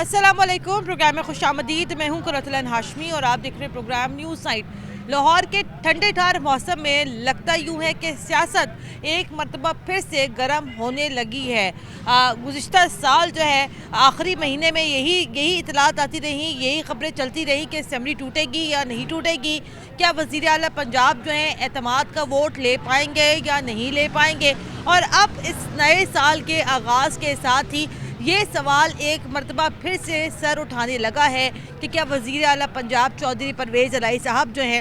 अस्सलामुअलैकुम। प्रोग्राम में खुशामदीद। मैं हूं कुरतलन हाशमी और आप देख रहे हैं प्रोग्राम न्यूज़ नाइट। लाहौर के ठंडे ठार मौसम में लगता यूं है कि सियासत एक मरतबा फिर से गर्म होने लगी है। गुज़िश्ता साल जो है आखिरी महीने में यही इतलात आती रही, यही खबरें चलती रही कि असेंबली टूटेगी या नहीं टूटेगी, क्या वज़ीर आला पंजाब जो है एतमाद का वोट ले पाएंगे या नहीं ले पाएंगे। और अब इस नए साल के आगाज़ के साथ ही ये सवाल एक मरतबा फिर से सर उठाने लगा है कि क्या वज़ीर आला पंजाब चौधरी परवेज़ इलाही साहब जो हैं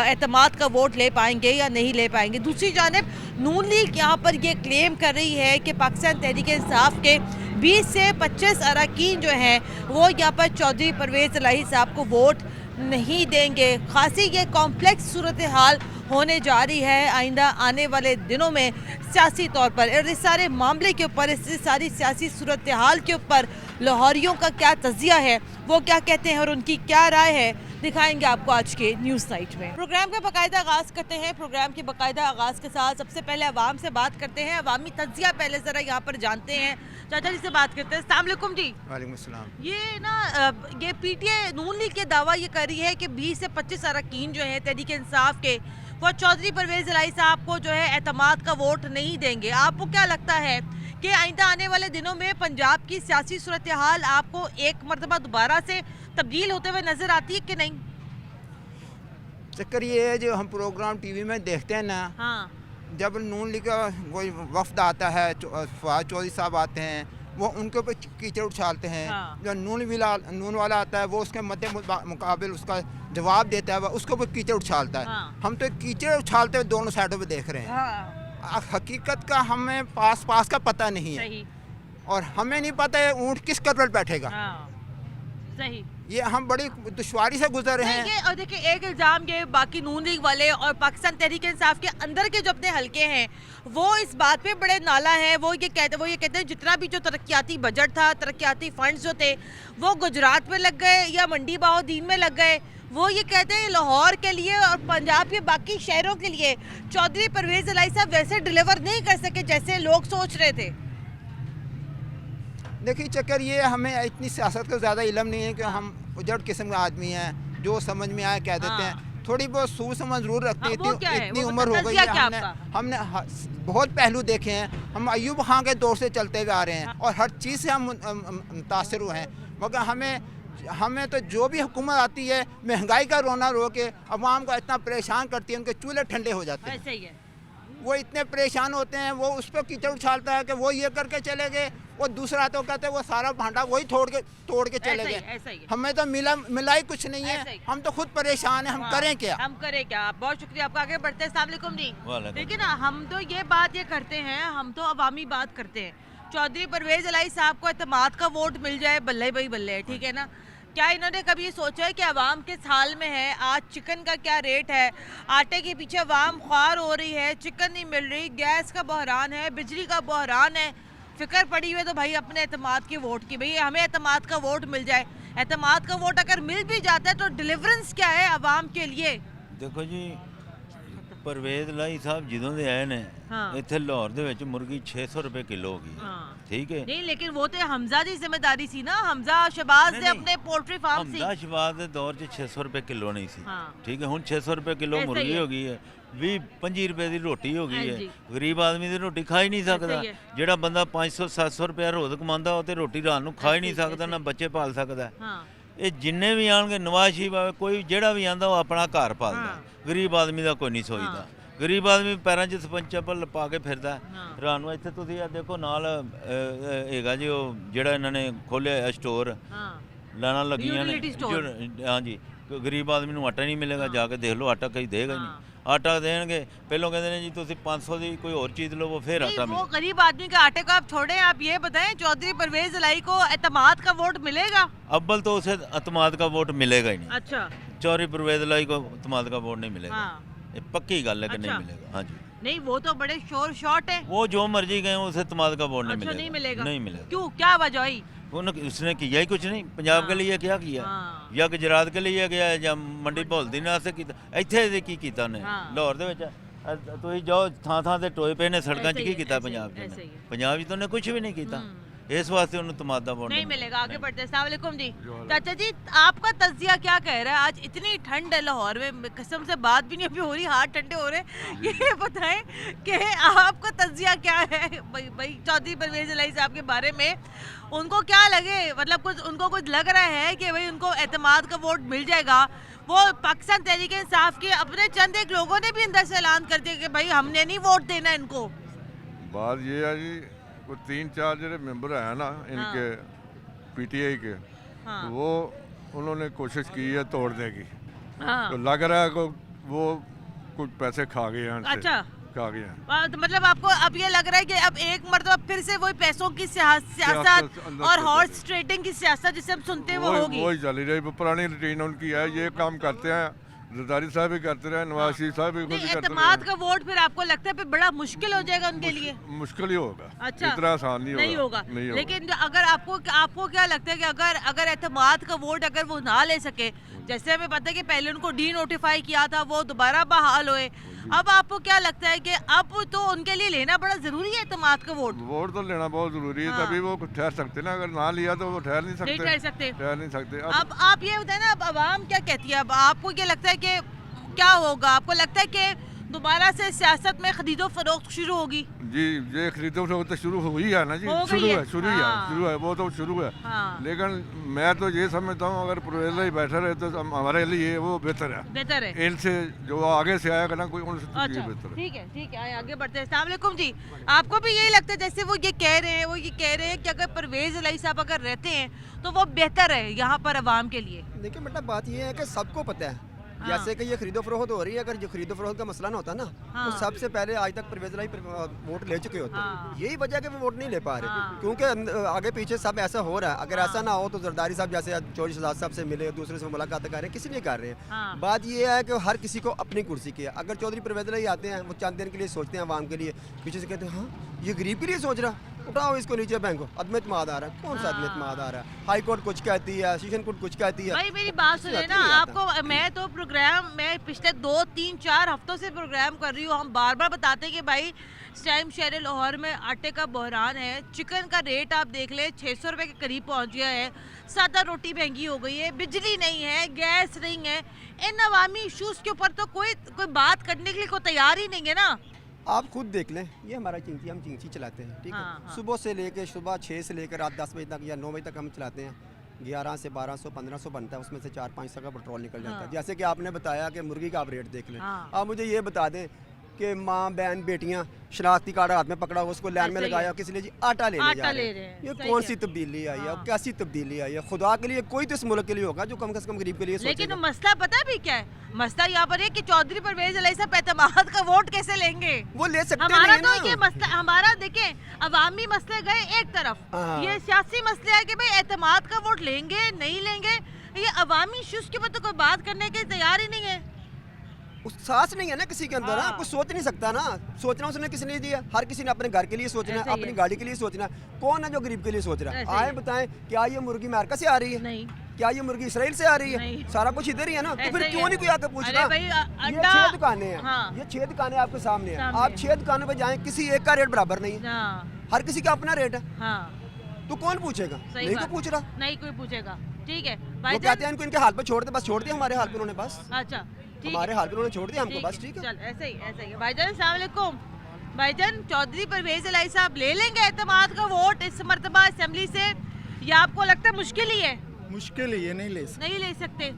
एतमाद का वोट ले पाएंगे या नहीं ले पाएंगे। दूसरी जानिब नून लीग यहाँ पर ये क्लेम कर रही है कि पाकिस्तान तहरीक इंसाफ के 20 से 25 अरकान जो हैं वो यहाँ पर चौधरी परवेज़ इलाही साहब को वोट नहीं देंगे। खासी ये कॉम्प्लेक्स सूरत हाल होने जा रही है आइंदा आने वाले दिनों में सियासी तौर पर। और इस सारे मामले के ऊपर, इस सारी सियासी सूरत हाल के ऊपर लाहौरियों का क्या तज़िया है, वो क्या कहते हैं और उनकी क्या राय है, दिखाएंगे आपको आज के न्यूज़ नाइट में। प्रोग्राम का बाकायदा आगाज़ करते हैं। प्रोग्राम के बाकायदा आगाज़ के साथ सबसे पहले अवाम से बात करते हैं। अवामी तज़िया पहले ज़रा यहाँ पर जानते हैं। चाचा जी से बात करते हैं। अस्सलाम वालेकुम जी। वालेकुम अस्सलाम। ये ना ये पीटीआई नून लीग के दावा ये कर रही है कि 20 से 25 अरकान जो है तहरीक इंसाफ के वो चौधरी परवेज़ इलाही साहब को जो है एतमाद का वोट नहीं देंगे। आपको क्या लगता है कि आइंदा आने वाले दिनों में पंजाब की सियासी सूरत हाल आपको एक मरतबा दोबारा से तब्दील होते हुए नजर आती है कि नहीं? चक्कर ये है जो हम प्रोग्राम टीवी में देखते हैं ना, हाँ। जब नून लीग का कोई वफ्द आता है, फवाद चौधरी साहब आते हैं, वो उनके ऊपर कीचड़ उछालते हैं। हाँ। जो नून वाला आता है वो उसके मद्दे मुकाबिल उसका जवाब देता है, वह उसके ऊपर कीचड़ उछालता है। हाँ। हम तो कीचड़ उछालते हुए दोनों साइडों पे देख रहे हैं। हाँ। हकीकत का हमें पास का पता नहीं है। सही। और हमें नहीं पता है ऊँट किस कदर पर बैठेगा। हाँ। सही। ये हम बड़ी दुश्वारी से गुजर रहे हैं। ये और देखिए एक इल्ज़ाम ये बाकी नून लीग वाले और पाकिस्तान तहरीक इंसाफ के अंदर के जो अपने हलके हैं वो इस बात पे बड़े नाला हैं। वो ये कहते हैं जितना भी जो तरक्याती बजट था, तरक्याती फंड्स जो थे वो गुजरात में लग गए या मंडी बाउद्दीन में लग गए। वो ये कहते हैं लाहौर के लिए और पंजाब के बाकी शहरों के लिए चौधरी परवेज़ इलाही साहब वैसे डिलीवर नहीं कर सके जैसे लोग सोच रहे थे। देखिए चक्कर ये, हमें इतनी सियासत का ज़्यादा इल्म नहीं है कि हम उजड़ किस्म के आदमी हैं, जो समझ में आए कह देते हैं। थोड़ी बहुत सूझ समझ जरूर रखते हैं। इतनी उम्र हो गई है, हमने बहुत पहलू देखे हैं। हम अयूब खान के दौर से चलते हुए आ रहे हैं और हर चीज़ से हम मुतासर हुए हैं। मगर हमें तो जो भी हुकूमत आती है महंगाई का रोना रो के अवाम को इतना परेशान करती है, उनके चूल्हे ठंडे हो जाते हैं। ऐसे ही है। वो इतने परेशान होते हैं, वो उस पर कीचड़ उछालता है कि वो ये करके चले गए, वो दूसरा तो कहते हैं वो सारा भांडा वही तोड़ के चले गए। हमें तो मिला ही कुछ नहीं है। हम तो खुद परेशान हैं। हम करें क्या? बहुत शुक्रिया आपका। आगे बढ़ते हैं। अस्सलाम वालेकुम जी। देखिए ना, हम तो ये बात ये करते हैं, हम तो अवामी बात करते हैं। चौधरी परवेज़ इलाही साहब को एतमाद का वोट मिल जाए, बल्ले भाई बल्ले, ठीक है ना। क्या इन्होंने कभी ये सोचा है कि अवाम किस हाल में है? आज चिकन का क्या रेट है, आटे के पीछे अवाम ख्वार हो रही है, चिकन नहीं मिल रही, गैस का बहरान है, बिजली का बहरान है। फिक्र पड़ी हुई है तो भाई अपने एतमाद के वोट की, भाई हमें एतमाद का वोट मिल जाए। एतमाद का वोट अगर मिल भी जाता है तो डिलीवरेंस क्या है अवाम के लिए? देखो जी, परवेज़ इलाही साहब जिदों दे आए ने इत्थे लाहौर दे विच मुर्गी 600 रुपए किलो होगी। ठीक है। नहीं, लेकिन वो तो हमजा दी जिम्मेदारी सी ना। हमजा शहबाज ने अपने पोल्ट्री फार्म से, हमजा शहबाज दे दौर च 600 रुपए किलो नहीं सी। ठीक है, हुण 600 रुपए किलो मुर्गी हो गई है, 20-25 रुपए की रोटी हो गई है। गरीब आदमी की रोटी खा ही नहीं सकता। जेड़ा बंदा 500-700 रुपया रोज कमांदा वो ते रोटी रात नूं खा ही नहीं सकता, ना बच्चे पाल सकता है। ये जिन्ने भी आएंगे, नवाज शरीफ आवे, कोई जेड़ा भी आंदा वो अपना घर पालदा। गरीब आदमी का कोई नहीं सोचता। गरीब आदमी पैरों 'ਚ स्पंज चप्पल पा के फिरदा। रात नूं इत्थे तुसीं देखो नाल हैगा जी, वो जेड़ा इन्हां ने खोलिया स्टोर, लाना लगियां ने। हाँ जी, गरीब आदमी नूं आटा नहीं मिलेगा, जाके देख लो, आटा कहीं देगा ही नहीं। आटा देंगे, पहलों कहते हैं जी तुसीं 500 की कोई और चीज़ लो, वो फिर आटा वो गरीब आदमी के आटे को आप छोड़ें, आप ये बताएं चौधरी परवेज़ इलाही को एतमाद का वोट मिलेगा? अव्वल तो उसे एतमाद का वोट मिलेगा ही नहीं। अच्छा। चौधरी परवेज़ इलाही को एतमाद का वोट नहीं मिलेगा। ये पक्की गल है कि नहीं मिलेगा। हाँ जी। नहीं, वो तो बड़े शोर शॉट है। वो जो मर्जी गए उसे एतमाद का वोट नहीं मिलेगा। नहीं मिलेगा। नहीं मिलेगा। क्यों, क्या वजह हुई? उसने किया ही कुछ नहीं। पंजाब के लिए क्या किया? या गुजरात के लिए गया या मंडी भौलदी ने किया? इत्थे की कीता ने? लाहौर दे विच ਤੁਸੀਂ ਜਾਓ ਥਾਂ ਥਾਂ ਤੇ ਟੋਏ ਪਏ ਨੇ ਸੜਕਾਂ 'ਚ, ਕੀ ਕੀਤਾ ਪੰਜਾਬ 'ਚ? ਪੰਜਾਬ 'ਚ ਤਾਂ ਉਹਨੇ ਕੁਝ ਵੀ ਨਹੀਂ ਕੀਤਾ। इस वास्ते उन्होंने तमादा वोट नहीं मिलेगा। आगे बढ़ते हैं। अस्सलाम वालेकुम जी। चाचा जी, आपका तज्जिया क्या कह रहा है? आज इतनी ठंड है लाहौर में, कसम से बात भी नहीं अभी हो रही, हाथ ठंडे हो रहे हैं। ये बताएं कि आपका तज्जिया क्या है भाई चौधरी परवेज इलाही साहब के बारे में? उनको क्या लगे, मतलब कुछ उनको कुछ लग रहा है कि भाई उनको एतमाद का वोट मिल जाएगा? वो पाकिस्तान तहरीक इंसाफ के अपने चंद एक लोगों ने भी अंदर से ऐलान कर दिया कि भाई हमने नहीं वोट देना इनको। बात ये है जी, वो 3-4 जो मेंबर हैं ना इनके पीटीआई के, वो उन्होंने कोशिश की है तोड़ने की। तो लग रहा है कि वो कुछ पैसे खा गए हैं। अच्छा, खा गए हैं। तो मतलब आपको अब ये लग रहा है कि अब एक मरतबा फिर से वही पैसों की सियासत और हॉर्स ट्रेडिंग की सियासत जिसे हम सुनते हैं वो होगी। वही चली रही, पुरानी रूटीन उनकी है, ये काम करते हैं। जरदारी साहब भी करते रहे, नवाज शरीफ साहब भी खुद करते रहे। एतमाद का वोट फिर आपको लगता है फिर बड़ा मुश्किल हो जाएगा उनके लिए? मुश्किल ही होगा। अच्छा, इतना आसान नहीं होगा। लेकिन अगर आपको क्या लगता है कि अगर एतमाद का वोट अगर वो ना ले सके, जैसे हमें पता है कि पहले उनको डी नोटिफाई किया था, वो दोबारा बहाल हुए, अब आपको क्या लगता है कि अब तो उनके लिए लेना बड़ा जरूरी है एतमाद का वोट? वोट तो लेना बहुत जरूरी है, तभी वो ठहर सकते ना। अगर ना लिया तो वो ठहर नहीं सकते। अब आप ये बताए ना, अब आवाम क्या कहती है? अब आपको क्या लगता है कि क्या होगा? आपको लगता है कि दोबारा से सियासत में खरीदो फरोख्त शुरू होगी? जी, ये खरीदो फरोख्त शुरू हुई है ना जी, शुरू है, वो तो शुरू है। लेकिन मैं तो ये समझता हूँ अगर परवेज इलाही बैठा रहे तो हमारे लिए वो बेहतर है। इनसे जो आगे से आएगा ना कोई, उनसे बेहतर है। ठीक है, आगे बढ़ते हैं। अस्सलाम वालेकुम जी। आपको भी यही लगता है जैसे वो ये कह रहे हैं कि अगर परवेज इलाही साहब अगर रहते हैं तो वो बेहतर है यहाँ पर अवाम के लिए? देखिए मतलब बात ये है कि सबको पता है, जैसे कि ये खरीदो फरोख्त हो रही है, अगर जो खरीदो फरोख्त का मसला ना होता ना, तो सबसे पहले आज तक परवेज इलाही वोट ले चुके होते। यही वजह है कि वो वोट नहीं ले पा रहे, क्योंकि आगे पीछे सब ऐसा हो रहा है। अगर ऐसा ना हो तो जरदारी साहब जैसे चौधरी शहजाद साहब से मिले, दूसरे से मुलाकात कर रहे हैं, किसी नहीं कर रहे हैं। बात ये है कि हर किसी को अपनी कुर्सी की है। अगर चौधरी परवेज इलाही आते हैं, वो चंद दिन के लिए सोचते हैं आवाम के लिए, पीछे से कहते हैं हाँ ये गरीब के लिए सोच रहा, उठाओ इसको नीचे फेंको। अदम इत्मीनान आ रहा है, कौन सा अदम इत्मीनान आ रहा है? हाई कोर्ट कुछ कहती है, सेशन कोर्ट कुछ कहती है। भाई मेरी बात सुने ना, आपको मैं तो प्रोग्राम में पिछले 2-3-4 हफ्तों से प्रोग्राम कर रही हूँ, हम बार बार बताते हैं कि भाई इस टाइम शहर लाहौर में आटे का बहरान है। चिकन का रेट आप देख ले 600 रुपये के करीब पहुँच गया है। सादा रोटी महंगी हो गई है, बिजली नहीं है, गैस नहीं है। इन अवामी इशूज़ के ऊपर तो कोई बात करने के लिए कोई तैयार ही नहीं है ना। आप खुद देख लें, ये हमारा चिंची, हम चिंची चलाते हैं, ठीक है। सुबह से लेकर सुबह 6 से लेकर रात 10 बजे तक या 9 बजे तक हम चलाते हैं। 11 से 1200-1500 बनता है, उसमें से 4-500 का पेट्रोल निकल जाता है। जैसे कि आपने बताया कि मुर्गी का आप रेट देख लें। आप मुझे ये बता दें कि माँ बहन बेटियाँ शनाख्ती कार्ड हाथ में पकड़ा, उसको लाइन में लगाया, किस लिए जी? आटा लेने जा रहे हैं। ये कौन सी तब्दीली आई है? कैसी तब्दीली आई है? खुदा के लिए कोई तो इस मुल्क के लिए होगा जो कम से कम गरीब के लिए सोचेगा। लेकिन मसला पता है भी क्या है? मसला यहाँ पर है कि चौधरी परवेज इलाही साहब एतमाद का वोट कैसे लेंगे? वो ले सकते हमारा नहीं तो ये मसला, हमारा देखें अवामी मसले गए एक तरफ, ये सियासी मसले है कि भाई एतमाद का वोट लेंगे नहीं लेंगे। ये अवामी इश्यूज के ऊपर तो कोई बात करने के तैयार ही नहीं है। उस सास नहीं है ना किसी के अंदर, कुछ सोच नहीं सकता ना। सोचना उसने किस लिए दिया? हर किसी ने अपने घर के लिए सोचना है, अपनी गाड़ी के लिए सोचना है। कौन है जो गरीब के लिए सोच रहा है? आए बताएं, क्या ये मुर्गी अमेरिका से आ रही है? नहीं। क्या ये मुर्गी इसराइल से आ रही है? सारा कुछ इधर ही है ना, तो फिर क्यों नहीं कोई आकर पूछना? ये 6 दुकानें हैं, ये 6 दुकानें आपके सामने हैं। आप 6 दुकानों पे जाएं, किसी एक का रेट बराबर नहीं है, हर किसी का अपना रेट है। तो कौन पूछेगा? नहीं कोई पूछ रहा, नहीं कोई पूछेगा। ठीक है, वो कहते हैं इनको इनके हाल पे छोड़ दे, बस छोड़ दिया हमारे हाल पे उन्होंने, बस अच्छा हमारे हाल पे उन्होंने छोड़ दिया हमको, बस ठीक है। चल ऐसे ही भाईजान। अस्सलाम वालेकुम भाईजान, चौधरी परवेज इलाही साहब ले लेंगे एतमाद का वोट इस मर्तबा असेंबली से, या आपको लगता है मुश्किल ही है? मुश्किल ही है, नहीं ले सकते।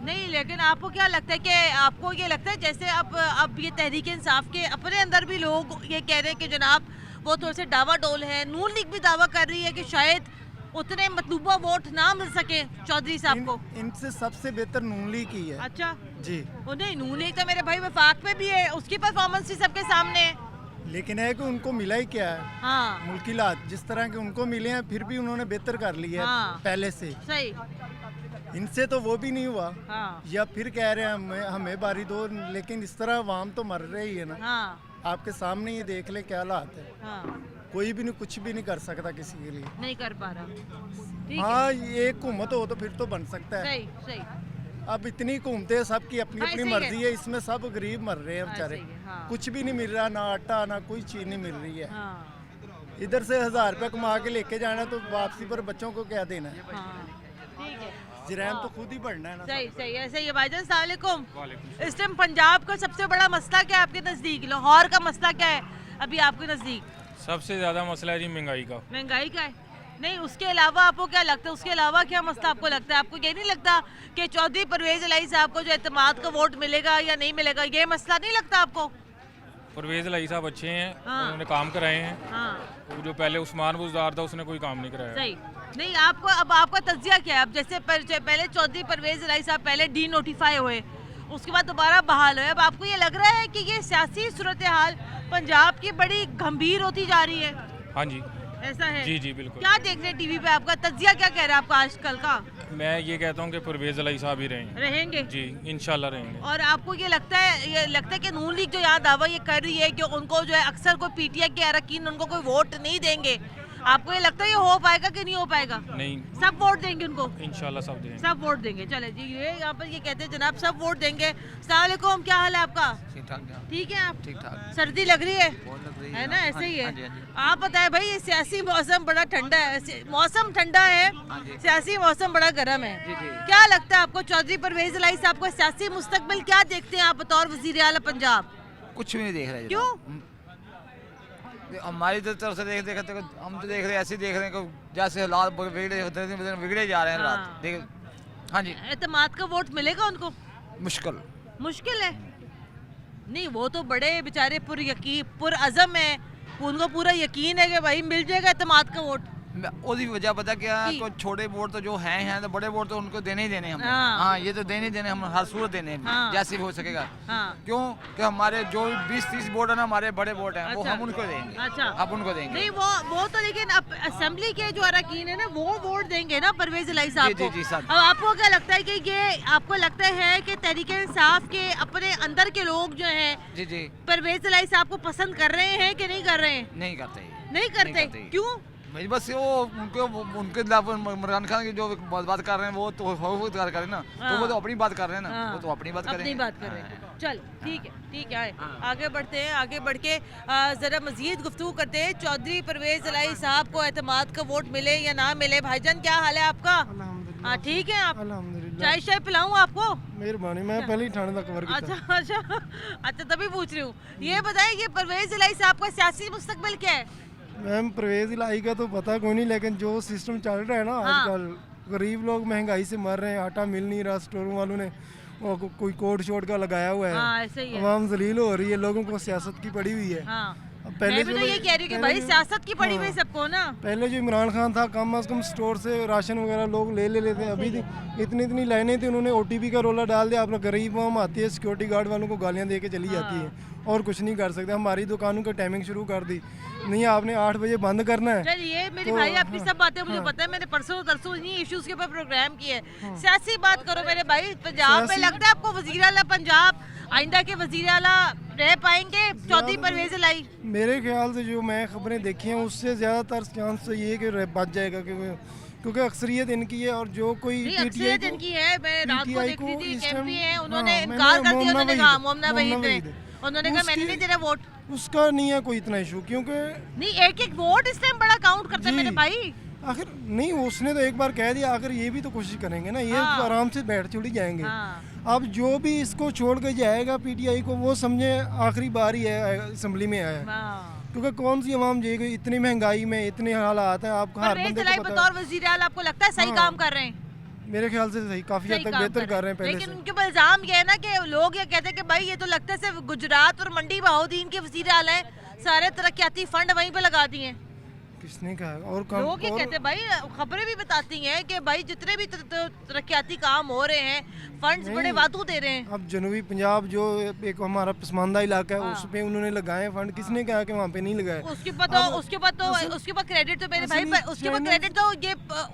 नहीं, लेकिन आपको क्या लगता है कि आपको ये लगता है जैसे अब ये तहरीक इंसाफ के अपने अंदर भी लोग ये कह रहे हैं कि जनाब वो थोड़े से डावाडोल है। नून लीग भी दावा कर रही है कि शायद उतने मतलूबा वोट ना मिल सके चौधरी साहब को। इनसे सबसे बेहतर नून लीग ही है। अच्छा जी। नहीं, नून लीग तो मेरे भाई वफाक में भी है, उसकी परफॉर्मेंस भी सबके सामने है। लेकिन है कि उनको मिला ही क्या है? हाँ। मुल्किलात जिस तरह के उनको मिले हैं, फिर भी उन्होंने बेहतर कर लिया है पहले से। सही। इनसे तो वो भी नहीं हुआ। हाँ। या फिर कह रहे हैं हमें बारी दो, लेकिन इस तरह आवाम तो मर रही है ना। हाँ। आपके सामने ही देख ले क्या हालात है। हाँ। कोई भी नहीं, कुछ भी नहीं कर सकता किसी के लिए, नहीं कर पा रहा। हाँ, ये हुकूमत हो तो फिर तो बन सकता है। सही। अब इतनी घूमते हैं, सबकी अपनी अपनी मर्जी है, इसमें सब गरीब मर रहे हैं बेचारे। कुछ भी नहीं मिल रहा, ना आटा ना कोई चीज नहीं मिल रही है। इधर से 1000 रुपये कमा के लेके जाना तो वापसी पर बच्चों को क्या देना है? ठीक है, जरैम तो खुद ही बढ़ना है ना। सही सही ऐसे ही है। भाईजान अस्सलाम वालेकुम। इस टाइम पंजाब का सबसे बड़ा मसला क्या है आपके नज़दीक? लाहौर का मसला क्या है अभी आपके नज़दीक? सबसे ज़्यादा मसला है जी महंगाई का। महंगाई का है? नहीं, उसके अलावा आपको क्या लगता है? उसके अलावा क्या मसला आपको लगता है? आपको ये नहीं लगता कि चौधरी परवेज इलाही साहब को जो एतमाद का वोट मिलेगा या नहीं मिलेगा, ये मसला नहीं लगता आपको? परवेज इलाही साहब अच्छे हैं, हाँ। उन्होंने काम कराए हैं। हाँ, वो जो पहले उस्मान बुज़दार था उसने कोई काम नहीं कराया। सही। नहीं, आपको अब आपका तज्जिया क्या है? अब जैसे पहले चौधरी परवेज इलाही साहब पहले डी नोटिफाई हुए, उसके बाद दोबारा बहाल हुए, अब आपको ये लग रहा है कि ये सियासी सूरत हाल पंजाब की बड़ी गंभीर होती जा रही है? हाँ जी, ऐसा है? जी जी बिल्कुल। क्या देख रहे हैं टीवी पे? आपका तज्जिया क्या कह रहा है आपका आजकल का? मैं ये कहता हूँ कि परवेज इलाही साहब ही रहेंगे जी, इंशाल्लाह रहेंगे। और आपको ये लगता है कि नून लीग जो यहाँ दावा ये कर रही है कि उनको जो है अक्सर कोई पीटीआई के अरकान उनको कोई वोट नहीं देंगे, आपको ये लगता है ये हो पाएगा कि नहीं हो पाएगा? नहीं, सब वोट देंगे उनको? इंशाल्लाह सब देंगे। सब वोट देंगे। चले जी, ये यहाँ पर ये कहते हैं जनाब सब वोट देंगे। अस्सलाम वालेकुम, क्या हाल है आपका? ठीक ठाक। ठीक है आप? ठीक ठाक। सर्दी लग रही है? बहुत लग रही है ना, ऐसे ही है। हाँ जी, हाँ जी। आप बताएं भाई, ये सियासी मौसम बड़ा ठंडा है, मौसम ठंडा है, जी। सियासी मौसम बड़ा गर्म है। जी, जी। क्या लगता है आपको चौधरी परवेज इलाही साहब को सियासी मुस्तकबिल क्या देखते हैं आप बतौर वजीर आला पंजाब? कुछ भी नहीं देख रहे क्यों? हमारी तरफ से देख देखते हम तो देख रहे ऐसे ही देख रहे हैं कि जैसे हालात बिगड़े जा रहे हैं हाँ। हालात देख। हाँ जी, एतमाद का वोट मिलेगा उनको? मुश्किल। मुश्किल है? नहीं, वो तो बड़े बेचारे पुरअज़म है, उनको पूरा यकीन है कि भाई मिल जाएगा एतमाद का वोट। उसकी वजह पता क्या है? जी। कोई छोटे वोट तो जो हैं तो बड़े वोट तो उनको देने ही देने हमने। हाँ। हाँ, ये तो देने ही देने, हम हर सूरत देने हैं, हाँ। जैसे भी हो सकेगा। हाँ। क्यों कि हमारे जो 20-30 वोट है ना, हमारे बड़े वोट हैं, वो अच्छा। हम उनको देंगे। अच्छा। अब उनको देंगे। नहीं, वो तो लेकिन अब असेंबली के जो अरकान है ना वो वोट देंगे ना परवेज इलाही साहब जी, को। जी, जी, साहब। अब आपको क्या लगता है कि ये आपको लगता है कि तहरीक इंसाफ के अपने अंदर के लोग जो हैं जी जी, परवेज इलाही साहब को पसंद कर रहे हैं कि नहीं कर रहे हैं? नहीं करते। नहीं करते? क्यों? भाई बस वो उनके इमरान खान की जो बात कर रहे हैं वो तो कर रहे हैं ना, तो वो तो अपनी बात कर रहे हैं ना, हाँ। वो तो अपनी बात करेंगे। अपनी बात कर रहे हैं। चल ठीक है आए आगे बढ़ते हैं। आगे बढ़ के ज़रा मज़ीद गुफ्तगू करते हैं। चौधरी परवेज इलाही साहब को एतमाद का वोट मिले या ना मिले, भाईजान क्या हाल है आपका? हाँ ठीक है आप? अल्हम्दुलिल्लाह। चाय पिलाऊं आपको? मेहरबानी, मैं पहले ही ठंड तक कवर किया। अच्छा तभी पूछ रही हूँ। ये बताएं ये परवेज इलाही साहब का सियासी मुस्तकबिल क्या है? मैम परवेज इलाही का तो पता कोई नहीं, लेकिन जो सिस्टम चल रहा है ना हाँ। आजकल, गरीब लोग महंगाई से मर रहे हैं, आटा मिल नहीं रहा, स्टोरों वालों ने वो कोई कोड शोड का लगाया हुआ है। हाँ, ऐसे ही है। आवाम जलील हो रही है, लोगों को सियासत की पड़ी हुई है। हाँ। अब मैं भी तो ये कह रही हूँ कि भाई सियासत की पड़ी हुई हाँ। सबको ना। पहले जो इमरान खान था कम से कम स्टोर से राशन वगैरह लोग ले लेते हैं, अभी इतनी लाइनें थी, उन्होंने ओटीपी का रोला डाल दिया। आप लोग गरीब आम आती है, सिक्योरिटी गार्ड वालों को गालियां दे के चली जाती है और कुछ नहीं कर सकते। हमारी दुकानों की टाइमिंग शुरू कर दी, नहीं आपने 8 बजे बंद करना है। चलिए मेरी तो, भाई आपकी हाँ, सब बातें मुझे हाँ। पता है, मैंने परसों इन्हीं इश्यूज के ऊपर प्रोग्राम किया है। सियासी बात करो मेरे भाई, पंजाब में सियासी- लगता है आपको वजीर आला पंजाब आइंदा के वजीर आला रह पाएंगे चौधरी परवेज इलाही? मेरे ख्याल से जो मैं खबरें देखी हैं उससे ज़्यादातर चांस तो ये है कि बच जाएगा, क्योंकि अक्सरियत इनकी है। और जो कोई नहीं, PTI अक्सरियत को- इनकी है। मैं रात को PTI देख रही को थी इस एक टाइम- MP है, हाँ, उन्होंने मैंने इनकार कर दिया। मोमना उन्होंने वहीद कहा है, मोमना मोमना वहीद ने, वहीद है। उन्होंने कहा मैंने नहीं देना वोट। उसका नहीं है कोई इतना इशू, क्योंकि नहीं, एक वोट इस टाइम बड़ा काउंट करता है जी। मेरे भाई। आखिर नहीं, उसने तो एक बार कह दिया, आखिर ये भी तो कोशिश करेंगे ना, ये हाँ। तो आराम से बैठ चुड़ी जाएंगे। हाँ। अब जो भी इसको छोड़ के जाएगा PTI को, वो समझे आखिरी बार ही है असेंबली में आया, हाँ। क्योंकि कौन सी आवाम जाएगी इतनी महंगाई में, इतने हालात हैं, आपको हर परवेज बंदे इलाही को पता बतौर वजीर आला आपको लगता है सही हाँ। काम कर रहे हैं? मेरे ख्याल से सही, काफी हद सही तक काम बेहतर कर रहे हैं पहले लेकिन से। उनके ऊपर इल्जाम ये है ना कि लोग ये कहते हैं कि भाई ये तो लगता है सिर्फ गुजरात और मंडी बहाउद्दीन के वजीर आला है, सारे तरक्याती फंड वहीं पे लगा दिए हैं। किसने कहा? और लोग ये कहते हैं भाई, खबरें भी बताती हैं कि भाई जितने भी तरक्याती काम हो रहे हैं फंड्स नहीं। बड़े वादू दे रहे हैं। अब जनूबी पंजाब जो एक हमारा पसमानदा इलाका है, हाँ। उस पे उन्होंने लगाए फंड, किसने कहा कि वहाँ पे नहीं लगाए? उसके ऊपर क्रेडिट तो मेरे भाई,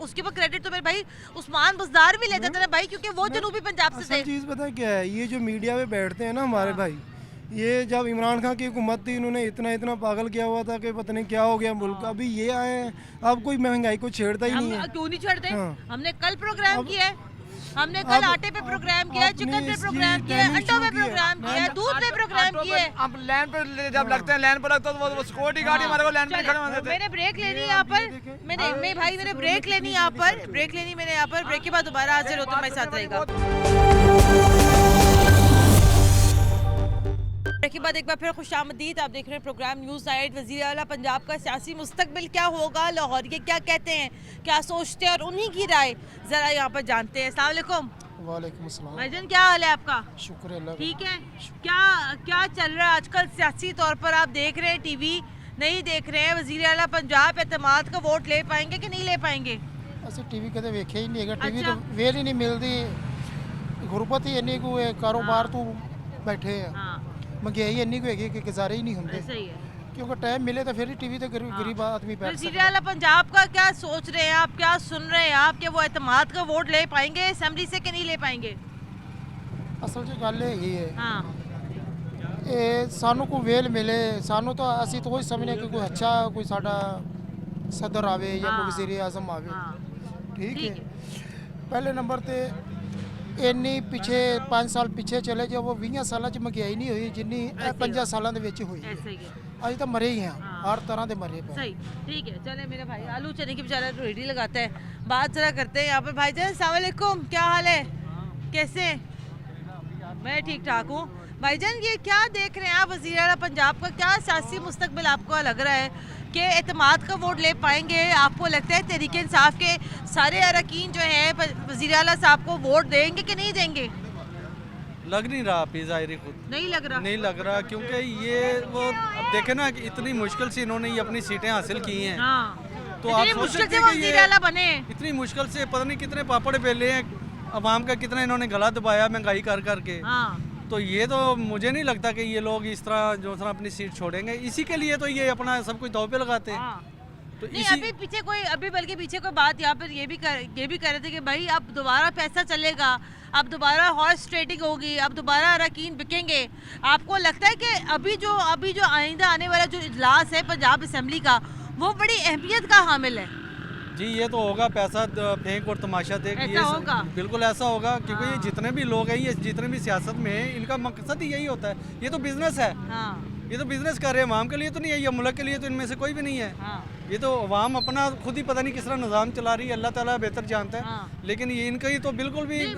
उसके ऊपर क्रेडिट तो मेरे भाई उस्मान बुज़दार भी लेते थे ना भाई, क्योंकि वो जनूबी पंजाब से असल थे। चीज़ पता है क्या है, ये जो मीडिया पे बैठते हैं ना हमारे भाई, ये जब इमरान खान की हुकूमत थी इन्होंने इतना पागल किया हुआ था कि पता नहीं क्या हो गया मुल्क। अभी ये आए हैं, अब कोई महंगाई को छेड़ता ही नहीं हम है। क्यों नहीं छेड़ते? हाँ। हमने कल प्रोग्राम अब- किया है, हमने कल आटे पे प्रोग्राम किया, चिकन पे प्रोग्राम किया, अंडों पे प्रोग्राम किया, दूध पे प्रोग्राम किए। हम लाइन पे जब लगते हैं, लाइन पर लगता है तो वो सिक्योरिटी गार्ड हमारे को लाइन पे खड़े होते थे। मैंने ब्रेक लेनी यहाँ पर, मैंने ब्रेक लेनी यहाँ पर, मैंने यहाँ पर ब्रेक के बाद दोबारा हाजिर होता हमारे साथ रहेगा। ब्रेक के बाद एक बार फिर खुशामदीद, आप देख रहे हैं प्रोग्राम न्यूज़ नाइट। वज़ीर आला पंजाब का सियासी मुस्तकबिल क्या होगा, लाहौर के क्या कहते हैं, क्या सोचते हैं, और उन्हीं की राय ज़रा यहाँ पर जानते हैं। अस्सलाम वालेकुम। वालेकुम अस्सलाम। भाईजान क्या हाल है आपका? शुक्र अल्लाह। ठीक है। क्या चल रहा है आजकल सियासी तौर पर? आप देख रहे हैं टीवी, नहीं देख रहे हैं? वज़ीर आला पंजाब एतमाद का वोट ले पाएंगे कि नहीं ले पाएंगे? ਅਸੀਂ ਟੀਵੀ ਕਦੇ ਵੇਖਿਆ ਹੀ ਨਹੀਂ ਹੈਗਾ। ਟੀਵੀ ਤੋਂ ਵੇਲ ਹੀ ਨਹੀਂ ਮਿਲਦੀ, ਗੁਰਬਤ ਹੀ ਇੰਨੀ ਕੁ ਹੈ, ਕਾਰੋਬਾਰ ਤੋਂ ਬੈਠੇ ਆ, ਮਹਿੰਗਾਈ ਇੰਨੀ ਕੁ ਹੈਗੀ ਕਿ ਗੁਜ਼ਾਰੇ ਹੀ ਨਹੀਂ ਹੁੰਦੇ। सही है। क्योंकि टाइम मिले तो फिर ही टीवी तो गरीब आदमी बैठ वज़ीर सकता है। आला पंजाब का क्या सोच रहे हैं आप, क्या सुन रहे हैं आप, कि वो एतमाद का वोट ले पाएंगे असेंबली से कि नहीं ले पाएंगे? ਅਸਲ 'ਚ ਗੱਲ ਹੈਗੀ ਹੈ, हाँ ਇਹ ਸਾਨੂੰ ਕੋਈ ਵੇਲ ਮਿਲੇ, ਸਾਨੂੰ ਤਾਂ ਅਸੀਂ ਤਾਂ ਉਹੀ ਸਮਝਦੇ ਕਿ ਕੋਈ ਅੱਛਾ ਕੋਈ ਸਾਡਾ ਸਦਰ ਆਵੇ ਜਾਂ ਕੋਈ ਵਜ਼ੀਰ ਆਜ਼ਮ ਆਵੇ। हाँ ਠੀਕ ਹੈ। ਪਹਿਲੇ ਨੰਬਰ ਤੇ ਇੰਨੀ ਪਿੱਛੇ 5 ਸਾਲ ਪਿੱਛੇ ਚਲੇ ਜਾਓ, ਉਹ 20 ਸਾਲਾਂ 'ਚ ਮਹਿੰਗਾਈ ਨਹੀਂ ਹੋਈ ਜਿੰਨੀ 5 ਸਾਲਾਂ ਦੇ ਵਿੱਚ ਹੋਈ ਹੈ। ऐसे ही है। ਅੱਜ ਤਾਂ ਮਰੇ ਹੀ ਹਾਂ, हर तरह ਦੇ मरे पे। सही, ठीक है। चले मेरे भाई आलू चने की बेचारा रेडी लगाता है, बात जरा करते हैं यहाँ पे। भाईजान अस्सलाम वालेकुम, क्या हाल है, कैसे? मैं ठीक ठाक हूँ। भाईजान ये क्या देख रहे हैं आप, वज़ीर आला पंजाब का क्या सियासी मुस्तकबिल आपको लग रहा है कि एतमाद का वोट ले पाएंगे? आपको लगता है तहरीक इंसाफ के सारे अरकान जो हैं वज़ीर आला साहब को वोट देंगे कि नहीं देंगे? लग नहीं रहा अभी, ज़ाहिर खुद नहीं लग रहा। नहीं लग रहा, क्योंकि ये वो अब देखे ना कि इतनी मुश्किल से इन्होंने ये अपनी सीटें हासिल की हैं। हाँ तो आप इतनी सोच मुश्किल सकते से हैं वो कि वज़ीर ये आला बने, इतनी मुश्किल से पता नहीं कितने पापड़ बेले हैं, अवाम का कितना इन्होंने गला दबाया महंगाई कर करके। हाँ तो ये तो मुझे नहीं लगता कि ये लोग इस तरह जो तरह अपनी सीट छोड़ेंगे। इसी के लिए तो ये अपना सब कुछ दाव पे लगाते हैं। हाँ। तो नहीं इसी अभी बल्कि पीछे कोई बात यहाँ पर ये भी कर रहे थे कि भाई अब दोबारा पैसा चलेगा, अब दोबारा हॉर्स ट्रेडिंग होगी, अब दोबारा अरकान बिकेंगे। आपको लगता है कि अभी जो आइंदा आने वाला जो इजलास है पंजाब असेंबली का, वो बड़ी अहमियत का हामिल है? जी ये तो होगा, पैसा फेंक और तमाशा देख, ऐसा ये होगा? बिल्कुल ऐसा होगा, क्योंकि ये जितने भी लोग हैं, ये जितने भी सियासत में हैं, इनका मकसद ही यही होता है। ये तो बिजनेस है, हाँ ये तो बिजनेस कर रहे हैं, अवाम के लिए तो नहीं है, ये मुल्क के लिए तो इनमें से कोई भी नहीं है। हाँ ये तो अवाम अपना खुद ही पता नहीं किस तरह निज़ाम चला रही है, अल्लाह ताला बेहतर जानता है। हाँ। लेकिन ये इनका ही तो बिल्कुल भी नहीं,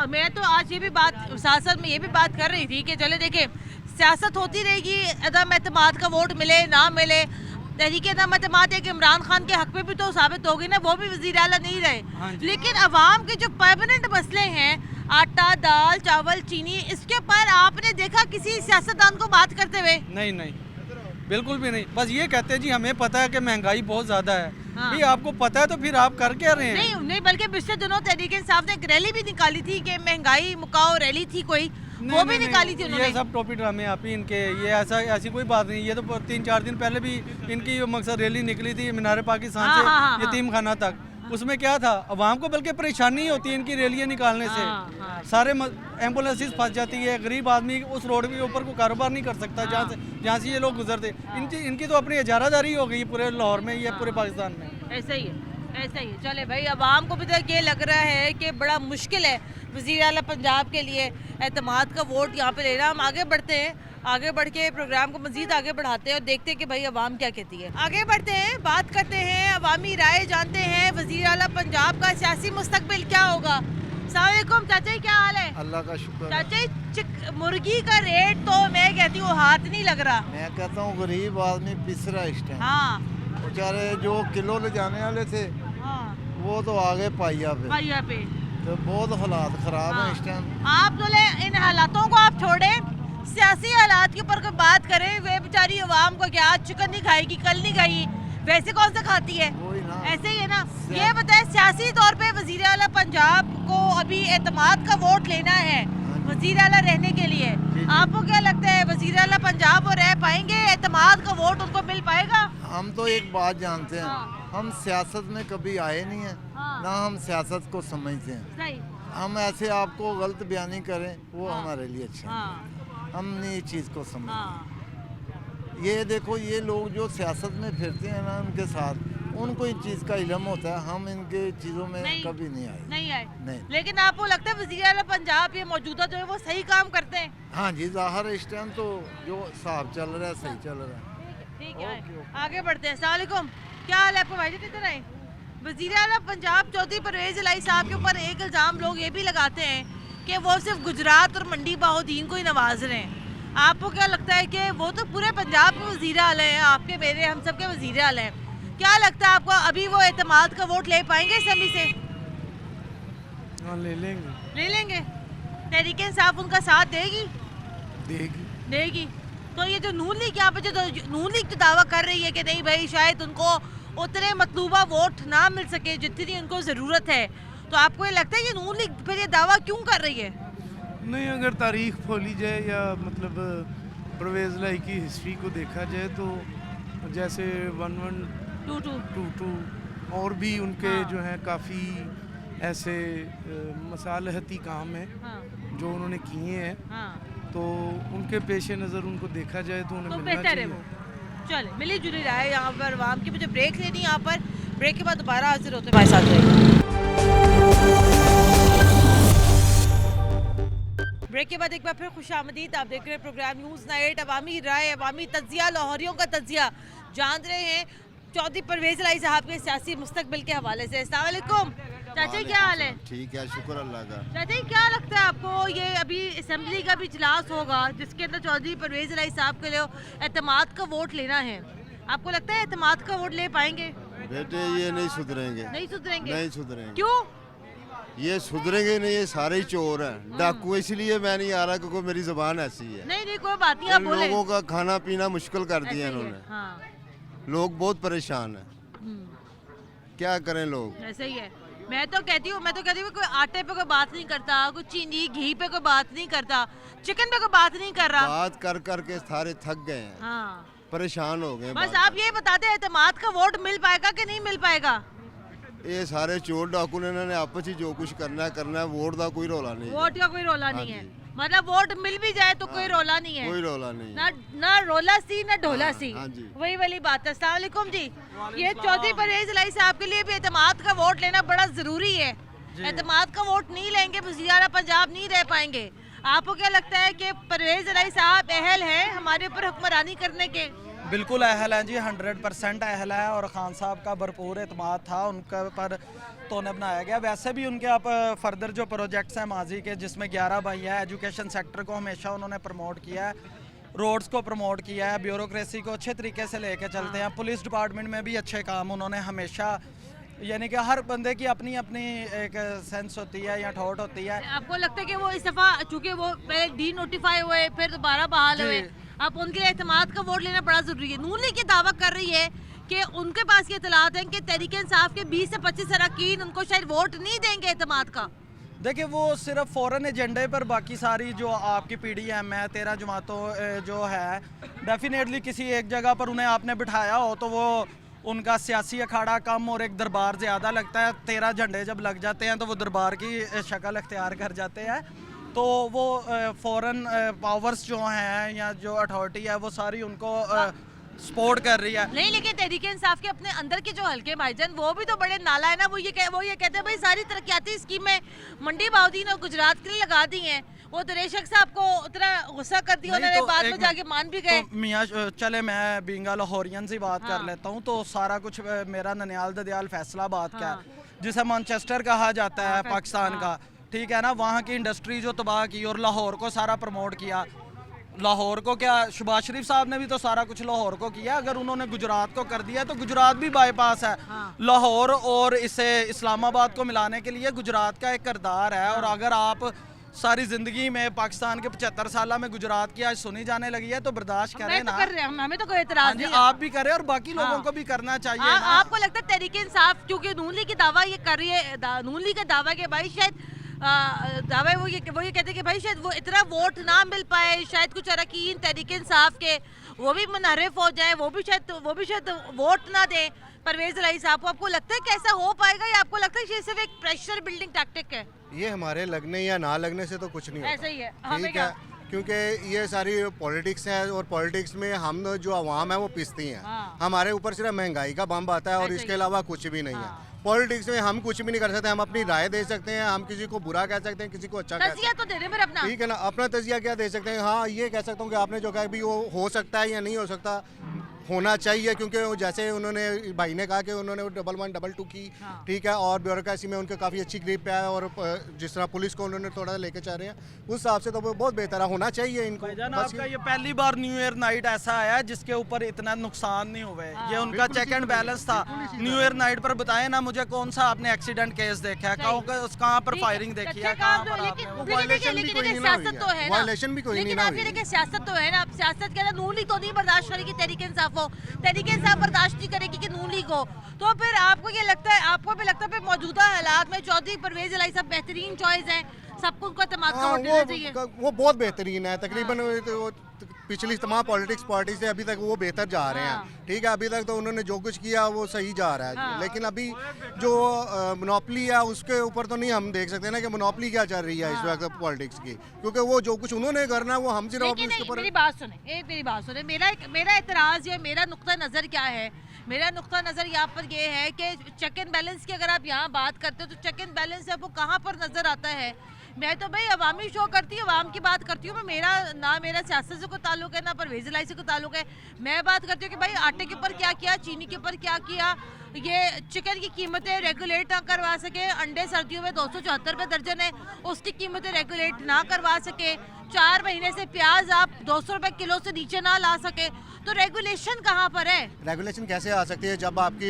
मैं तो आज ये भी बात साथ में ये भी बात कर रही थी कि चले देखे सियासत होती रहेगी, अदम एतमाद का वोट मिले ना मिले, तहरीक अदम एतमाद एक इमरान खान के हक में भी तो साबित होगी ना, वो भी वज़ीर आला नहीं रहे। लेकिन अवाम के जो परमानेंट मसले हैं, आटा दाल चावल चीनी, इसके ऊपर आपने देखा किसी सियासतदान को बात करते हुए? नहीं बिल्कुल भी नहीं। बस ये कहते हैं जी हमें पता है कि महंगाई बहुत ज़्यादा है। हाँ। भाई आपको पता है तो फिर आप कर क्या रहे हैं? नहीं बल्कि पिछले दिनों तहरीक इंसाफ ने एक रैली भी निकाली थी कि महंगाई मुकाओ रैली थी कोई, वो भी निकाली थी उन्होंने। ये सब टोपी ड्रामे आप ही इनके, ये ऐसी कोई बात नहीं। ये तो 3-4 दिन पहले भी इनकी मकसद रैली निकली थी मीनार पाकिस्तान हाँ, से हाँ, यतीम खाना तक। उसमें क्या था, अवाम को बल्कि परेशानी होती है इनकी रैलियाँ निकालने से। सारे एम्बुलेंसेस फंस जाती है, गरीब आदमी उस रोड के ऊपर को कारोबार नहीं कर सकता जहाँ से ये लोग गुजरते। इनकी तो अपनी इजारादारी हो गई पूरे लाहौर में या पूरे पाकिस्तान में। ऐसा ही है। चले भाई, अवाम को भी तक ये लग रहा है कि बड़ा मुश्किल है वज़ीर आला पंजाब के लिए एतमाद का वोट यहाँ पे लेना। हम आगे बढ़ते हैं, आगे बढ़ के प्रोग्राम को मज़ीद आगे बढ़ाते हैं और देखते हैं कि भाई अवाम क्या कहती है। आगे बढ़ते हैं, बात करते हैं, अवामी राय जानते हैं, वज़ीर आला पंजाब का सियासी मुस्तकबिल क्या होगा। अस्सलाम वालेकुम चाचा जी, क्या हाल है? अल्लाह का शुक्र। चाचा जी मुर्गी का रेट तो मैं कहती हूँ हाथ नहीं लग रहा। मैं कहता हूँ गरीब आदमी पिस रहा इस टाइम। हाँ बेचारे जो किलो ले जाने वाले थे हाँ वो तो आगे पाइया पे, तो बहुत हालात खराब हैं इस टाइम। आप तो इन हालातों को आप छोड़े, सियासी हालात के ऊपर कोई बात करें। वे बेचारी अवाम को क्या चिकन नहीं खाएगी, कल नहीं खाई, वैसे कौन सा खाती है? ऐसे ही है ना। ये बताए सियासी तौर पे वज़ीर आला पंजाब को अभी एतमाद का वोट लेना है वज़ीर आला रहने के लिए, आपको क्या लगता है वज़ीर आला पंजाब वो रह पाएंगे, एतमाद का वोट उनको मिल पाएगा? हम तो एक बात जानते हैं, हम सियासत में कभी आए नहीं हैं, ना हम सियासत को समझते हैं। सही। हम ऐसे आपको गलत बयानी करें वो हमारे लिए अच्छा नहीं। हम नहीं इस चीज़ को समझते। ये देखो, ये लोग जो सियासत में फिरते हैं ना, उनके साथ उनको इन चीज़ का इल्म होता है, हम इनके चीज़ों में कभी नहीं आए। नहीं आए। नहीं। लेकिन आपको लगता है वज़ीर आला पंजाब ये मौजूदा जो है वो सही काम करते हैं? हाँ जी, ज़ाहिर है इस टाइम तो जो हिसाब चल रहा है सही चल रहा है। ठीक है, आगे बढ़ते हैं। अस्सलाम वालेकुम, क्या हाल है आपका भाई जी? इधर आए। वज़ीर आला पंजाब चौधरी परवेज़ इलाही साहब के ऊपर एक इल्ज़ाम लोग ये भी लगाते हैं कि वो सिर्फ गुजरात और मंडी बहाउद्दीन को ही नवाज रहे हैं। आपको क्या लगता है कि वो तो पूरे पंजाब के वज़ीर आला हैं, आपके मेरे हम सब के वज़ीर आला हैं, क्या लगता है आपको अभी वो एतमाद का वोट ले पाएंगे असेंबली से? हाँ, ले लेंगे। तहरीक इंसाफ उनका साथ देगी। तो ये जो नून लीग यहाँ पे जो नून लीग तो दावा कर रही है कि नहीं भाई शायद उनको उतने मतलूबा वोट ना मिल सके जितनी उनको ज़रूरत है, तो आपको ये लगता है कि नून लीग फिर ये दावा क्यों कर रही है? नहीं, अगर तारीख खोली जाए या मतलब परवेज़ इलाही की हिस्ट्री को देखा जाए तो जैसे 1122 और भी उनके जो हैं काफ़ी ऐसे मसालहती काम हैं जो उन्होंने किए हैं, तो उनके पेश नज़र उनको देखा जाए तो उन्हें मिलना बेहतर है वो। चले मिली जुली राय यहाँ पर आवाम की। मुझे ब्रेक लेनी है यहाँ पर, ब्रेक के बाद दोबारा हाजिर होते हैं हमारे साथ रहेगा। ब्रेक के बाद एक बार फिर खुशामदीद, आप देख रहे हैं प्रोग्राम न्यूज़ नाइट। अवामी राय, अवामी तज्जिया, लाहौरियों का तज्जिया जान रहे हैं चौधरी परवेज़ इलाही साहब के सियासी मुस्तकबिल के हवाले से। अस्सलाम वालेकुम चाचा, क्या हाल है? ठीक है, शुक्र अल्लाह का। चाचा क्या लगता है आपको, ये अभी असेंबली का भी इजलास होगा जिसके अंदर चौधरी परवेज़ इलाही साहब के लिए एतमाद का वोट लेना है, आपको लगता है एतमाद का वोट ले पाएंगे? बेटे ये नहीं सुधरेंगे। नहीं सुधरेंगे। क्यों? ये सुधरेंगे नहीं, ये सारे ही चोर हैं, डाकू। इसलिए मैं नहीं आ रहा क्योंकि मेरी जुबान ऐसी है। नहीं कोई बात नहीं, आप बोले। लोगों का खाना पीना मुश्किल कर दिया इन्होंने। हाँ। लोग बहुत परेशान हैं, क्या करें लोग। ऐसे ही है। मैं तो कहती हूँ कोई आटे पे कोई बात नहीं करता, कोई चीनी घी पे कोई बात नहीं करता, चिकन पे कोई बात नहीं कर रहा। बात कर के सारे थक गए हैं। हाँ। परेशान हो गए। बस आप ये बता दें एतमाद का वोट मिल पाएगा कि नहीं मिल पाएगा? ये सारे चोर डाकू ने इन्होंने आपस ही जो कुछ करना है, वोट का कोई रौला नहीं। वोट का कोई रौला नहीं है, मतलब वोट मिल भी जाए तो कोई रौला नहीं है। कोई रौला नहीं, ना रोला सी ना ढोला सी। वही वाली बात है। अस्सलाम वालेकुम जी, ये चौधरी परवेज़ इलाही साहब के लिए भी एतमाद का वोट लेना बड़ा जरूरी है। एतमाद का वोट नहीं लेंगे वज़ीर आला पंजाब नहीं रह पाएंगे। आपको क्या लगता है कि परवेज़ इलाही साहब अहल हैं हमारे ऊपर हुक्मरानी करने के? बिल्कुल अहल है जी, 100% अहल है, और खान साहब का भरपूर एतमाद था उनके पर तो उन्हें बनाया गया। वैसे भी उनके आप फर्दर जो प्रोजेक्ट्स हैं माजी के, जिसमें 11 भाई है, एजुकेशन सेक्टर को हमेशा उन्होंने प्रमोट किया है, रोड्स को प्रमोट किया है, ब्यूरोक्रेसी को अच्छे तरीके से लेके चलते हैं, पुलिस डिपार्टमेंट में भी अच्छे काम उन्होंने हमेशा, यानी कि हर बंदे की अपनी अपनी एक सेंस होती है या थॉट होती है। आपको लगता है कि वो इस दफ़ा चूँकि वो पहले डी नोटिफाई हुए फिर दोबारा बहाल हुए, अब उनके लिए एतमाद का वोट लेना बड़ा ज़रूरी है? नून लीग ये दावा कर रही है कि उनके पास ये इतलात है कि तहरीक इंसाफ के 20 से 25 अरकान उनको शायद वोट नहीं देंगे एतमाद का। देखिए वो सिर्फ फॉरेन एजेंडे पर, बाकी सारी जो आपकी PDM है, 13 जमातों जो है, डेफिनेटली किसी एक जगह पर उन्हें आपने बिठाया हो तो वो उनका सियासी अखाड़ा कम और एक दरबार ज़्यादा लगता है। 13 झंडे जब लग जाते हैं तो वो दरबार की शक्ल इख्तियार कर जाते हैं, तो वो फॉरेन पावर्स जो हैं या जो अथॉरिटी है वो सारी उनको सपोर्ट कर रही है। नहीं, लेकिन तहरीक इंसाफ के अपने अंदर के जो हल्के भाईजान वो भी तो बड़े नाला है ना, वो ये कहते हैं भाई सारी तरक्याती स्कीमें मंडी बहाउद्दीन और गुजरात के लिए लगा दी हैं। वो दरेशक साहब को उतना गुस्सा कर दिया उन्होंने, बाद में जाके मान भी गए। तो मियाँ चले मैं बींगा लाहौरियन से बात कर लेता हूँ, तो सारा कुछ मेरा ननियाल ददियाल फैसलाबाद का जिसे मैनचेस्टर कहा जाता है पाकिस्तान का, ठीक है ना, वहाँ की इंडस्ट्री जो तबाह की और लाहौर को सारा प्रमोट किया। लाहौर को क्या, शहबाज शरीफ साहब ने भी तो सारा कुछ लाहौर को किया। अगर उन्होंने गुजरात को कर दिया तो गुजरात भी बाईपास है। लाहौर और इसे इस्लामाबाद को मिलाने के लिए गुजरात का एक किरदार है। और अगर आप सारी जिंदगी में पाकिस्तान के 75 साल में गुजरात की आज सुनी जाने लगी है तो बर्दाश्त करें ना। हमें तो कोई एतराज नहीं, आप भी करें और बाकी लोगों को भी करना चाहिए। आपको लगता है तहरीक इंसाफ क्योंकि नून लीग की दावा ये कर रही है, नून लीग का दावा के भाई शायद दावा वो ये कहते हैं कि भाई शायद वो इतना वोट ना मिल पाए, शायद कुछ अरकान तहरीक इंसाफ के वो भी मुनहरिफ हो जाए, वो भी शायद वोट ना दें परवेज़ इलाही साहब को। आपको लगता है कि ऐसा हो पाएगा या आपको लगता है कि ये सिर्फ एक प्रेशर बिल्डिंग टैक्टिक है? ये हमारे लगने या ना लगने से तो कुछ नहीं होता। ऐसा ही है, ठीक है, क्योंकि ये सारी पॉलिटिक्स है और पॉलिटिक्स में हम जो आवाम है वो पिसती हैं। हमारे ऊपर सिर्फ महंगाई का बम आता है और इसके अलावा कुछ भी नहीं है। पॉलिटिक्स में हम कुछ भी नहीं कर सकते, हम अपनी राय दे सकते हैं, हम किसी को बुरा कह सकते हैं, किसी को अच्छा कह सकते हैं, तो दे दे अपना, ठीक है ना। अपना तजिया क्या दे सकते हैं, हाँ ये कह सकता हूँ कि आपने जो कहा भी वो हो सकता है या नहीं हो सकता, होना चाहिए, क्योंकि जैसे उन्होंने भाई ने कहा कि उन्होंने 1122 की, ठीक है, और ब्यूरोक्रेसी में उनके काफ़ी अच्छी ग्रिप है और जिस तरह पुलिस को उन्होंने थोड़ा लेके चल रहे हैं उस हिसाब से तो वो बहुत बेहतर होना चाहिए इनको। आपका ये पहली बार न्यू ईयर नाइट ऐसा आया है जिसके ऊपर इतना नुकसान नहीं हुआ है। ये उनका चेक एंड बैलेंस था। न्यू ईयर नाइट पर बताएं ना मुझे कौन सा आपने एक्सीडेंट केस देखा है, कहाँ पर फायरिंग देखी है, कहाँ पर वायलेशन भी कोई नहीं ना हुई है, वायलेशन भी कोई नहीं ना हुई है। सियासत तो है ना, सियासत के नून लीग तो नहीं बर्दाश्त करेगी, तहरीक इंसाफ हो, तहरीक इंसाफ बर्दाश्त नहीं करेगी कि नून लीग हो, तो फिर आपको ये लगता है, आपको भी लगता है फिर मौजूदा हालात में चौधरी परवेज इलाही साहब बेहतरीन चॉइस है, सबको उनका तमाम का वोट देना चाहिए? वो बहुत बेहतरीन है, तकरीबन पिछली तमाम पॉलिटिक्स पार्टी से अभी तक वो बेहतर जा रहे हैं, ठीक है। अभी तक तो उन्होंने जो कुछ किया वो सही जा रहा है, लेकिन अभी जो मोनोपली है उसके ऊपर तो नहीं हम देख सकते ना कि मोनोपली क्या चल रही है इस वक्त पॉलिटिक्स की, क्योंकि वो जो कुछ उन्होंने करना है वो हम सिर्फ उसके ऊपर। मेरी बात सुने, मेरा एतराज़ या मेरा नुक्ता नज़र क्या है? मेरा नुक्ता नज़र यहाँ पर ये है कि चेक एंड बैलेंस की अगर आप यहाँ बात करते हो तो चेक एंड बैलेंस है वो कहाँ पर नज़र आता है? मैं तो भाई अवामी शो करती हूँ, अवाम की बात करती हूँ मैं, मेरा सियासत से कोई ताल्लुक है ना परवेज इलाही से कोई ताल्लुक है। मैं बात करती हूँ कि भाई आटे के ऊपर क्या किया, चीनी के ऊपर क्या किया, ये चिकन की कीमतें रेगुलेट ना करवा सके, अंडे सर्दियों में 274 रुपये दर्जन है उसकी कीमतें रेगुलेट ना करवा सके, 4 महीने से प्याज आप 200 रुपये किलो से नीचे ना ला सके, तो रेगुलेशन कहाँ पर है? रेगुलेशन कैसे आ सकती है जब आपकी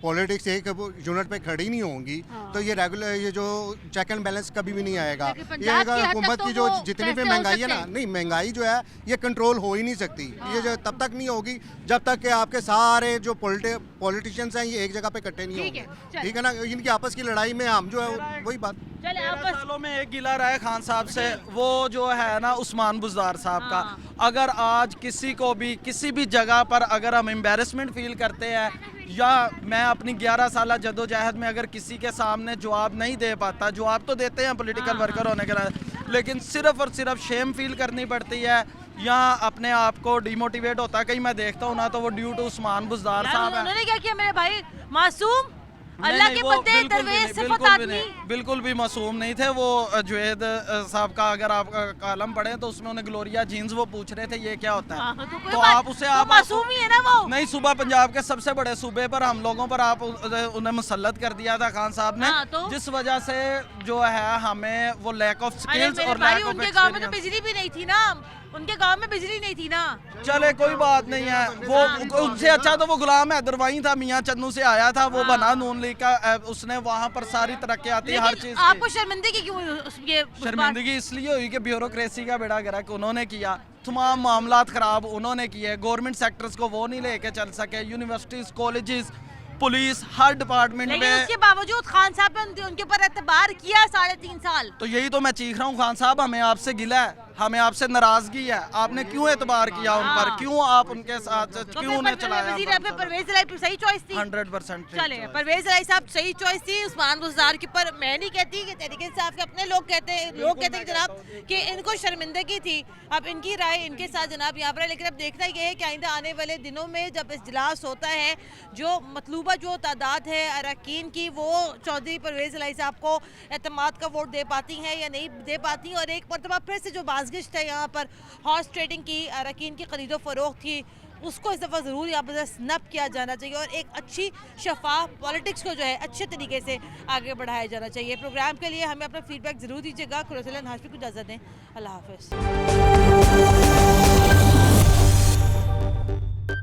पॉलिटिक्स एक यूनिट पे खड़ी नहीं होंगी, तो ये जो चेक एंड बैलेंस कभी भी नहीं आएगा। ये हुकूमत की जो जितनी भी महंगाई है ना, नहीं महंगाई जो है ये कंट्रोल हो ही नहीं सकती, ये जो तब तक नहीं होगी जब तक कि आपके सारे जो पॉलिटिशियंस हैं ये एक जगह पे इकट्ठे नहीं होंगे, ठीक है ना। इनकी आपस की लड़ाई में हम जो है वही बात। सालों में एक गिला रहा है खान साहब से, वो जो है ना उस्मान बुज़दार साहब का। अगर आज किसी को भी किसी भी जगह पर अगर हम एम्बेरसमेंट फील करते हैं या मैं अपनी 11 साल जदोजहद में अगर किसी के सामने जवाब नहीं दे पाता, जवाब तो देते हैं पॉलिटिकल वर्कर होने के नाते, लेकिन सिर्फ और सिर्फ शेम फील करनी पड़ती है या अपने आप को डिमोटिवेट होता है। कहीं मैं देखता हूँ ना तो वो ड्यू टू उस्मान बुज़दार साहब है। उन्होंने क्या किया मेरे भाई? मासूम अल्लाह के बंदे दरवेश सिफत आदमी बिल्कुल भी मासूम नहीं थे। वो जुवेद साहब का अगर आप कॉलम पढ़े तो उसमें उन्हें ग्लोरिया जीन्स वो पूछ रहे थे ये क्या होता है, तो आप उसे आप मासूम ही है ना वो। नहीं, सुबह पंजाब के सबसे बड़े सूबे पर हम लोगों पर आप उन्हें मुसल्लत कर दिया था खान साहब ने, जिस वजह से जो है हमें वो लैक ऑफ स्किल्स और लैक ऑफ उनके गांव में तो बिजली भी नहीं थी ना, उनके गांव में बिजली नहीं थी ना। चले कोई बात नहीं है, वो उनसे अच्छा तो वो गुलाम हैदर वहीं था, मियां चन्नू से आया था, वो बना नून लीग का, उसने वहां पर सारी तरक्की आती है हर चीज। आपको शर्मिंदगी क्यों? ये शर्मिंदगी इसलिए हुई कि ब्यूरोक्रेसी का बेड़ा गर्क उन्होंने किया, तमाम मामलात खराब उन्होंने किए, गवर्नमेंट सेक्टर्स को वो नहीं लेके चल सके, यूनिवर्सिटीज कॉलेजेस पुलिस हर डिपार्टमेंट में। उसके बावजूद खान साहब ने उनके ऊपर एतबार किया 3.5 साल। तो यही तो मैं चीख रहा हूँ खान साहब, हमें आपसे गिला है, हमें आपसे नाराजगी है, आपने क्यों एतबार किया उन पर, क्यों आप उनके साथ क्यों उन्हें चलाया? परवेज इलाही सही चॉइस थी, 100% चले परवेज इलाही साहब सही चॉइस थी। उस्मान बुज़दार के ऊपर मैं नहीं कहती कि तहरीक इंसाफ के अपने लोग कहते हैं जनाब कि इनको शर्मिंदगी थी। अब इनकी राय इनके साथ जनाब यहाँ पर है, लेकिन अब देखना यह है कि आइंदा आने वाले दिनों में जब इजलास होता है जो मतलूबा जो तादाद है अरकान की वो चौधरी परवेज इलाही साहब को एतमाद का वोट दे पाती हैं या नहीं दे पाती, और एक मरतबा फिर से जो बाज़गिश्त है यहाँ पर हॉर्स ट्रेडिंग की, अरकान की खरीदो फरोख्त थी, उसको इस दफ़ा ज़रूर यहाँ पर स्नप किया जाना चाहिए और एक अच्छी शफाफ पॉलिटिक्स को जो है अच्छे तरीके से आगे बढ़ाया जाना चाहिए। प्रोग्राम के लिए हमें अपना फीडबैक ज़रूर दीजिएगा। खुरसलन हाशमी को इजाज़त दें, अल्लाह हाफ़िज़।